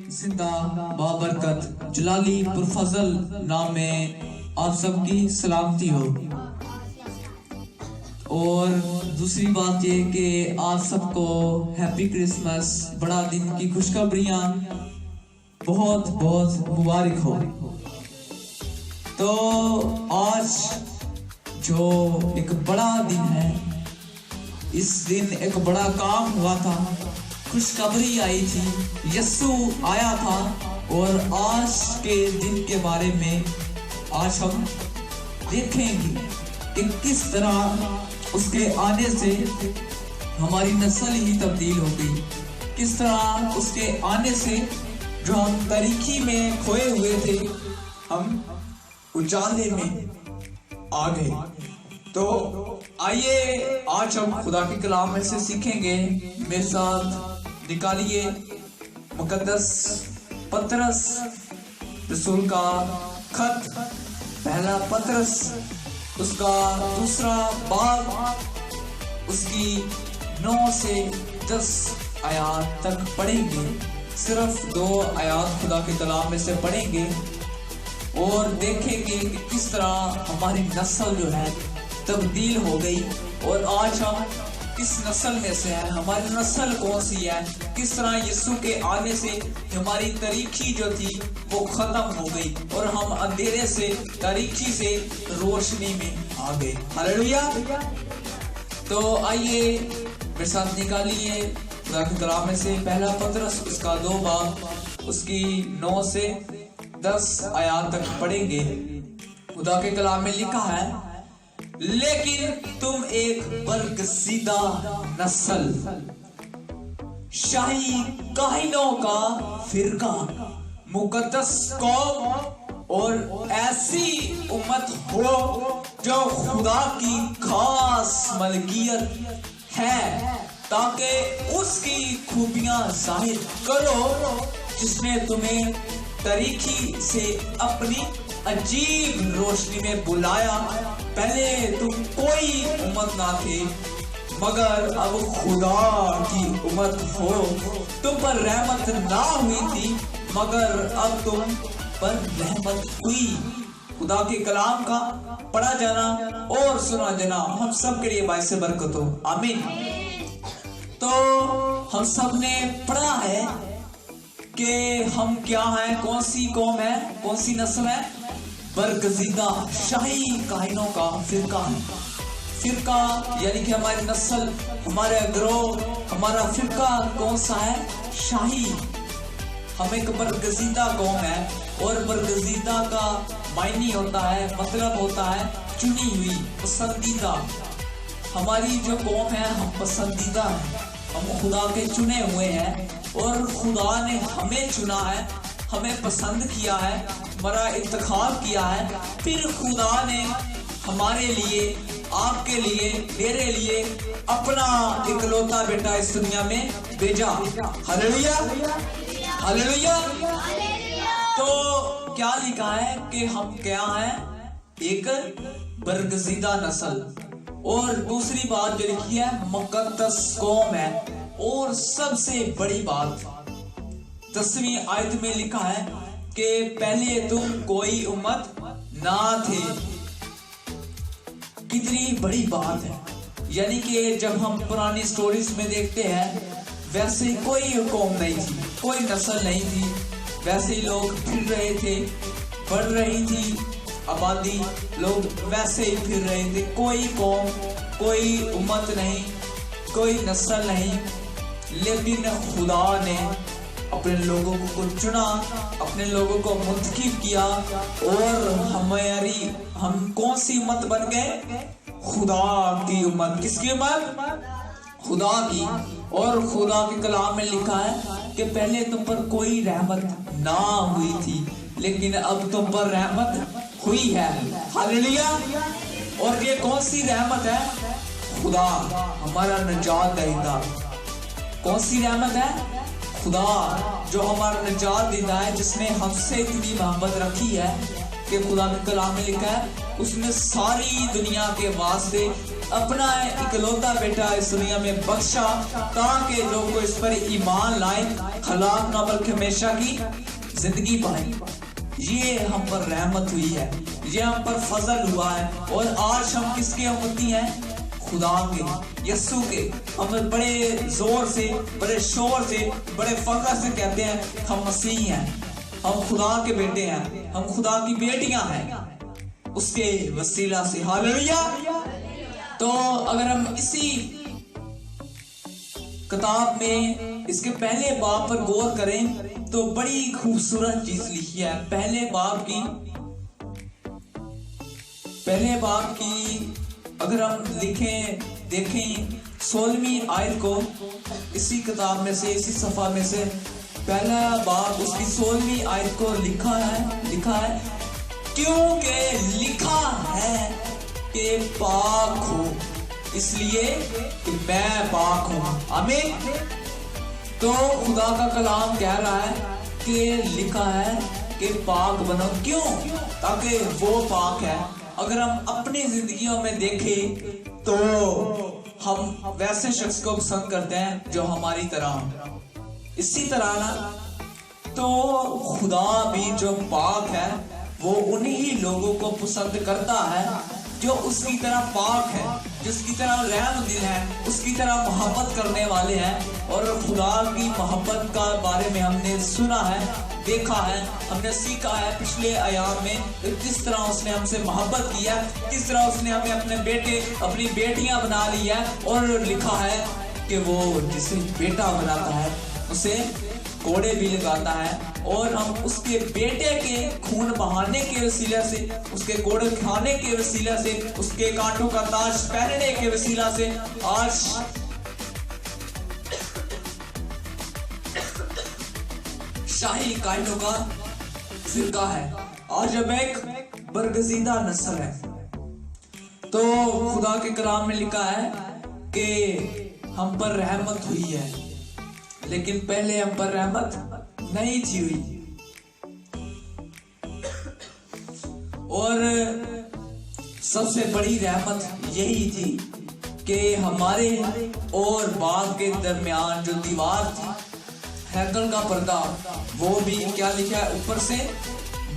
زندہ بابرکت جلالی پرفضل نام میں آپ سب کی سلامتی ہو۔ اور دوسری بات یہ کہ آپ سب کو ہیپی کرسمس، بڑا دن کی خوشخبریاں بہت بہت مبارک ہو۔ تو آج جو ایک بڑا دن ہے، اس دن ایک بڑا کام ہوا تھا، خوشخبری آئی تھی، یسوع آیا تھا۔ اور آج کے دن کے بارے میں آج ہم دیکھیں گے کہ کس طرح اس کے آنے سے ہماری نسل ہی تبدیل ہو گئی، کس طرح اس کے آنے سے جو ہم تاریکی میں کھوئے ہوئے تھے ہم اجالے میں آ گئے۔ تو آئیے آج ہم خدا کے کلام میں سے سیکھیں گے۔ میرے ساتھ نکالیے مقدس پطرس رسول کا خط، پہلا پطرس اس کا دوسرا باب، اس کی 9 سے 10 آیات تک پڑھیں گے۔ صرف 2 آیات خدا کے کلام میں سے پڑھیں گے اور دیکھیں گے کہ کس طرح ہماری نسل جو ہے تبدیل ہو گئی۔ اور آج ہم کس نسل میں سے ہیں، ہماری نسل کون سی ہے، کس طرح یسوع کے آنے سے ہماری تاریکی جو تھی وہ ختم ہو گئی اور ہم اندھیرے سے، تاریکی سے روشنی میں آ گئے۔ ہاللویا۔ تو آئیے میرے ساتھ نکالیے خدا کے کلام میں سے پہلا پطرس اس کا 2 باب، اس کی 9 سے 10 آیات تک پڑھیں گے۔ خدا کے کلام میں لکھا ہے، لیکن تم ایک برگزیدہ نسل، شاہی کاہنوں کا فرقہ، مقدس قوم اور ایسی امت ہو جو خدا کی خاص ملکیت ہے، تاکہ اس کی خوبیاں ظاہر کرو جس نے تمہیں تاریکی سے اپنی عجیب روشنی میں بلایا۔ پہلے تم کوئی امت نہ تھے مگر اب خدا کی امت ہو۔ تم پر رحمت نہ ہوئی تھی مگر اب تم پر رحمت ہوئی۔ خدا کے کلام کا پڑھا جانا اور سنا جانا ہم سب کے لیے باعث برکت ہو، آمین۔ تو ہم سب نے پڑھا ہے کہ ہم کیا ہیں، کون سی قوم ہے، کون سی نسل ہے؟ برگزیدہ شاہی کاہنوں کا فرقہ ہے۔ فرقہ یعنی کہ ہماری نسل، ہمارا گروہ، ہمارا فرقہ کون سا ہے؟ شاہی۔ ہم ایک برگزیدہ قوم ہے اور برگزیدہ کا معنی ہوتا ہے، مطلب ہوتا ہے چنی ہوئی، پسندیدہ۔ ہماری جو قوم ہے ہم پسندیدہ ہیں، ہم خدا کے چنے ہوئے ہیں اور خدا نے ہمیں چنا ہے، ہمیں پسند کیا ہے، ہمارا انتخاب کیا ہے۔ پھر خدا نے ہمارے لیے، آپ کے لیے، میرے لیے اپنا اکلوتا بیٹا اس دنیا میں بھیجا۔ Hallelujah, hallelujah. تو کیا لکھا ہے کہ ہم کیا ہیں؟ ایک برگزیدہ نسل۔ اور دوسری بات جو لکھی ہے مقدس قوم ہے۔ اور سب سے بڑی بات 10ویں آیت میں لکھا ہے کہ پہلے تم کوئی امت نہ تھے۔ کتنی بڑی بات ہے، یعنی کہ جب ہم پرانی سٹوریز میں دیکھتے ہیں ویسے کوئی قوم نہیں تھی، کوئی نسل نہیں تھی، ویسے ہی لوگ پھر رہے تھے، بڑھ رہی تھی آبادی، لوگ ویسے ہی پھر رہے تھے، کوئی قوم، کوئی امت نہیں، کوئی نسل نہیں۔ لیکن خدا نے اپنے لوگوں کو چنا، اپنے لوگوں کو منتخب کیا اور ہم کون سی امت بن گئے؟ خدا کی امت۔ کس کی امت؟ خدا کی۔ اور خدا کے کلام میں لکھا ہے کہ پہلے تم پر کوئی رحمت نہ ہوئی تھی لیکن اب تم پر رحمت ہوئی ہے۔ ہاللویا۔ اور یہ کون سی رحمت ہے؟ خدا ہمارا نجات دہندہ۔ کون سی رحمت ہے؟ خدا جو ہمارا نجات دیتا ہے، جس نے ہم سے اتنی محبت رکھی ہے کہ خدا کے کلام میں لکھا ہے اس نے ساری دنیا کے واسطے اپنا اکلوتا بیٹا اس دنیا میں بخشا تاکہ جو کوئی اس پر ایمان لائے ہلاک نہ بلکہ ہمیشہ کی زندگی پائے۔ یہ ہم پر رحمت ہوئی ہے، یہ ہم پر فضل ہوا ہے، اور آج ہم کس کے امتی ہیں؟ خدا کے، یسوع کے۔ ہم بڑے زور سے، بڑے شور سے، بڑے فخر سے کہتے ہیں ہم مسیحی ہیں، ہم خدا کے بیٹے ہیں، ہم خدا کی بیٹیاں ہیں اس کے وسیلہ سے۔ ہاللویا۔ تو اگر ہم اسی کتاب میں اس کے پہلے باب پر غور کریں تو بڑی خوبصورت چیز لکھی ہے۔ پہلے باب کی اگر ہم دیکھیں 16ویں آیت کو، اسی کتاب میں سے، اسی صفحہ میں سے پہلا باب اس کی 16ویں آیت کو لکھا ہے کیونکہ لکھا ہے کہ پاک ہو اس لیے کہ میں پاک ہوں۔ آمین۔ تو خدا کا کلام کہہ رہا ہے کہ لکھا ہے کہ پاک بنو، کیوں؟ تاکہ وہ پاک ہے۔ اگر ہم اپنی زندگیوں میں دیکھیں تو ہم ویسے شخص کو پسند کرتے ہیں جو ہماری طرح، اسی طرح نا تو خدا بھی جو پاک ہے وہ انہی لوگوں کو پسند کرتا ہے جو اس کی طرح پاک ہے، جس کی طرح رحم دل ہے، اس کی طرح محبت کرنے والے ہیں۔ اور خدا کی محبت کا بارے میں ہم نے سنا ہے، دیکھا ہے، ہم نے سیکھا ہے پچھلے ایام میں کس طرح اس نے ہم سے محبت کیا، کس طرح اس نے ہمیں اپنے بیٹے اپنی بیٹیاں بنا لی ہے، اور لکھا ہے کہ وہ جسے بیٹا بناتا ہے اسے کوڑے بھی لگاتا ہے، اور ہم اس کے بیٹے کے خون بہانے کے وسیلہ سے، اس کے کوڑے کھانے کے وسیلہ سے، اس کے کانٹوں کا تاج پہننے کے وسیلہ سے آج شاہی قائدوں کا فرقہ ہے، آج اب ایک برگزیدہ نسل ہے۔ تو خدا کے کلام میں لکھا ہے کہ ہم پر رحمت ہوئی ہے، لیکن پہلے ہم پر رحمت نہیں تھی ہوئی، اور سب سے بڑی رحمت یہی تھی کہ ہمارے اور باغ کے درمیان جو دیوار تھی، ہیکل کا پردہ، وہ بھی کیا لکھا ہے؟ اوپر سے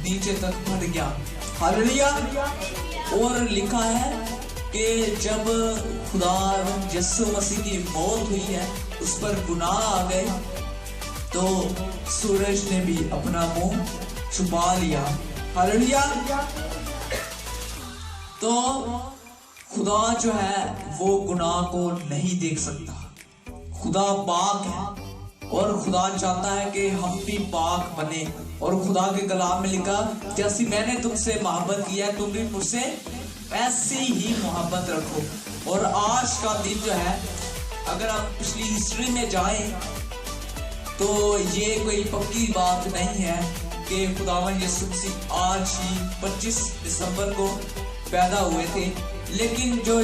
نیچے تک پھٹ گیا۔ ہاللویا۔ اور لکھا ہے کہ جب خدا یسوع مسیح کی موت ہوئی ہے، اس پر گناہ آ گئے تو سورج نے بھی اپنا منہ چھپا لیا۔ ہاللویا۔ تو خدا جو ہے وہ گناہ کو نہیں دیکھ سکتا، خدا پاک ہے، اور خدا چاہتا ہے کہ ہم بھی پاک بنے، اور خدا کے کلام میں لکھا جیسی میں نے تم سے محبت کیا ہے تم بھی مجھ سے ایسی ہی محبت رکھو۔ اور آج کا دن جو ہے، اگر آپ پچھلی ہسٹری میں جائیں تو یہ کوئی پکی بات نہیں ہے کہ خداوند یسوع مسیح آج ہی 25 دسمبر کو پیدا ہوئے تھے، لیکن جو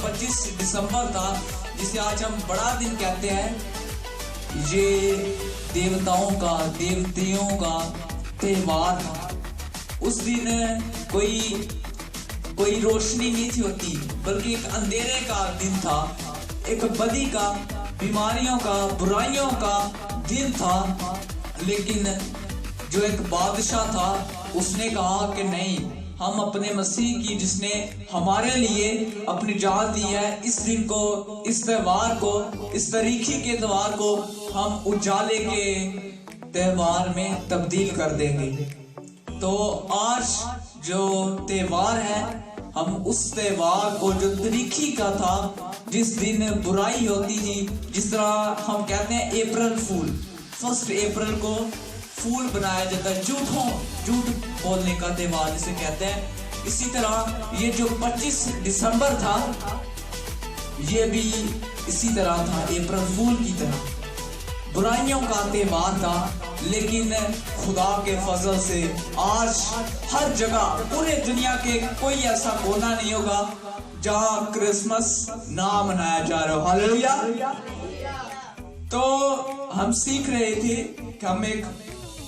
25 دسمبر تھا جسے آج ہم بڑا دن کہتے ہیں، یہ دیوتاؤں کا تہوار تھا۔ اس دن کوئی روشنی نہیں تھی ہوتی، بلکہ ایک اندھیرے کا دن تھا، ایک بدی کا، بیماریوں کا، برائیوں کا دن تھا۔ لیکن جو ایک بادشاہ تھا اس نے کہا کہ نہیں، ہم اپنے مسیح کی جس نے ہمارے لیے اپنی جان دی ہے، اس دن کو، اس تہوار کو، اس تاریخی کے تہوار کو ہم اجالے کے تہوار میں تبدیل کر دیں گے۔ تو آج جو تہوار ہے، ہم اس تہوار کو جو تاریخی کا تھا، جس دن برائی ہوتی تھی، جس طرح ہم کہتے ہیں اپریل فول، 1 اپریل کو پھول بنایا جاتا ہے، جھوٹ بولنے کا تہوار جسے کہتے ہیں، اسی طرح یہ جو 25 دسمبر تھا یہ بھی اسی طرح تھا، اپریل فول کی طرح برائیوں کا تہوار تھا۔ لیکن خدا کے فضل سے آج ہر جگہ پورے دنیا کے کوئی ایسا کونا نہیں ہوگا جہاں کرسمس نہ منایا جا رہا ہو۔ ہاللویا۔ تو ہم سیکھ رہے تھے کہ ہم ایک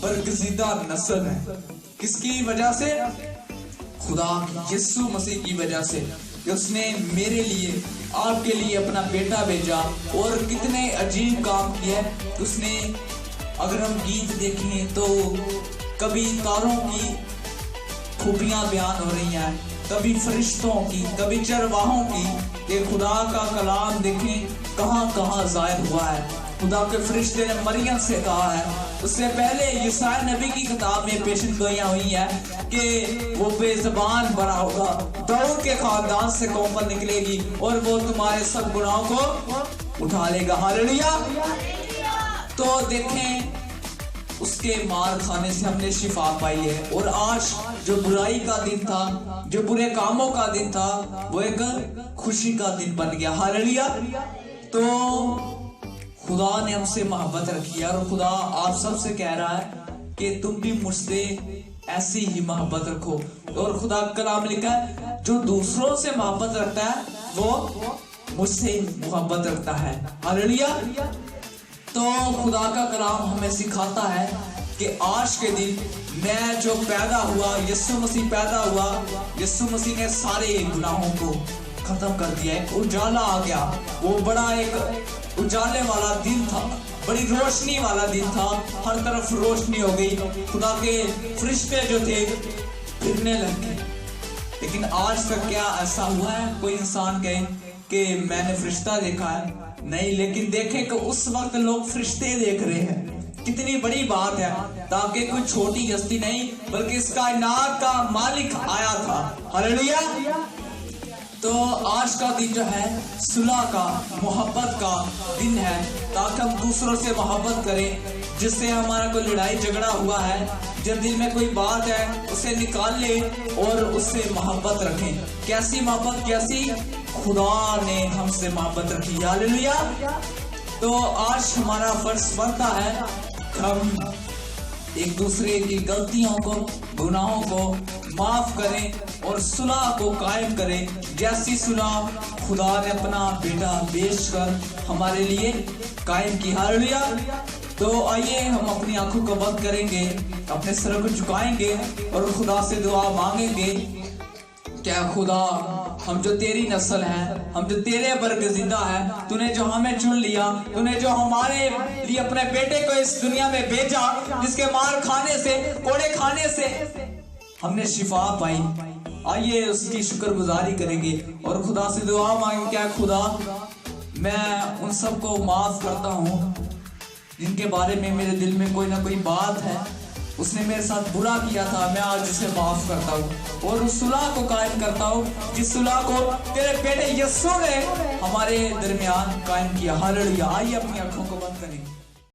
برگزیدہ نسل ہے، کس کی وجہ سے؟ خدا یسوع مسیح کی وجہ سے کہ اس نے میرے لیے آپ کے لیے اپنا بیٹا بھیجا، اور کتنے عجیب کام کیا ہے اس نے۔ اگر ہم گیت دیکھیں تو کبھی تاروں کی خوبیاں بیان ہو رہی ہیں، کبھی فرشتوں کی، کبھی چرواہوں کی، کہ خدا کا کلام دیکھیں کہاں کہاں ظاہر ہوا ہے۔ خدا کے فرشتے نے مریم سے کہا ہے، اس سے پہلے یسائی نبی کی کتاب میں پیشن گوئیاں ہوئی ہیں کہ وہ بے زبان بنا ہوگا، داؤد کے خاندان سے قوم پر نکلے گی، اور وہ تمہارے سب گناہوں کو اٹھا لے گا۔ ہاللیلویا۔ تو دیکھیں اس کے مار کھانے سے ہم نے شفا پائی ہے، اور آج جو برائی کا دن تھا، جو برے کاموں کا دن تھا، وہ ایک خوشی کا دن بن گیا۔ ہاللیلویا۔ تو خدا نے ہم سے محبت رکھی ہے، اور خدا آپ سب سے کہہ رہا ہے کہ تم بھی مجھ سے ایسی ہی محبت رکھو۔ اور خدا کا کلام لکھا ہے جو دوسروں سے محبت رکھتا ہے وہ مجھ سے محبت رکھتا ہے۔ ہاللیلویا۔ تو خدا کا کلام ہمیں سکھاتا ہے کہ آج کے دن میں جو پیدا ہوا، یسوع مسیح پیدا ہوا، یسوع مسیح نے سارے گناہوں کو ختم کر دیا۔ ایک اجالا آ گیا، وہ بڑا ایک اجالے والا دن تھا، بڑی روشنی والا دن تھا، ہر طرف روشنی ہو گئی، خدا کے فرشتے جو تھے پھرنے لگ گئے۔ لیکن آج تک کیا ایسا ہوا ہے کوئی انسان کہے کہ میں نے فرشتہ دیکھا ہے؟ نہیں، لیکن دیکھیں کہ اس وقت لوگ فرشتے دیکھ رہے ہیں۔ کتنی بڑی بات ہے، تاکہ کوئی چھوٹی ہستی نہیں بلکہ اس کائنات کا مالک آیا تھا۔ ہاللیلویا۔ تو آج کا دن جو ہے صلح کا، محبت کا دن ہے، تاکہ ہم دوسروں سے محبت کریں۔ جس سے ہمارا کوئی لڑائی جھگڑا ہوا ہے، جب دل میں کوئی بات ہے اسے نکال لیں اور اس سے محبت رکھیں۔ کیسی محبت؟ کیسی؟ خدا نے ہم سے محبت رکھی۔ ہاللیلویا۔ تو آج ہمارا فرض بنتا ہے ہم ایک دوسرے کی غلطیوں کو، گناہوں کو معاف کریں اور صلح کو قائم کریں، جیسی صلح خدا نے اپنا بیٹا بیچ کر ہمارے لیے قائم کی۔ ہاللیلویا۔ تو آئیے ہم اپنی آنکھوں کو بند کریں گے، اپنے سر کو جھکائیں گے اور خدا سے دعا مانگیں گے کہ خدا ہم جو تیری نسل ہیں، ہم جو تیرے برگزیدہ ہیں، تو نے جو ہمیں چن لیا، تو نے جو ہمارے لیے اپنے بیٹے کو اس دنیا میں بھیجا، جس کے مار کھانے سے، کوڑے کھانے سے ہم نے شفا پائی، آئیے اس کی شکر گزاری کریں گے اور خدا سے دعا مانگیں کہ خدا میں ان سب کو معاف کرتا ہوں جن کے بارے میں میرے دل میں کوئی نہ کوئی بات ہے، اس نے میرے ساتھ برا کیا تھا، میں آج اسے معاف کرتا ہوں اور اس صلح کو قائم کرتا ہوں جس صلح کو تیرے بیٹے یسوع نے ہمارے درمیان قائم کیا۔ ہاللیلویا۔ آئیے اپنی آنکھوں کو بند کریں۔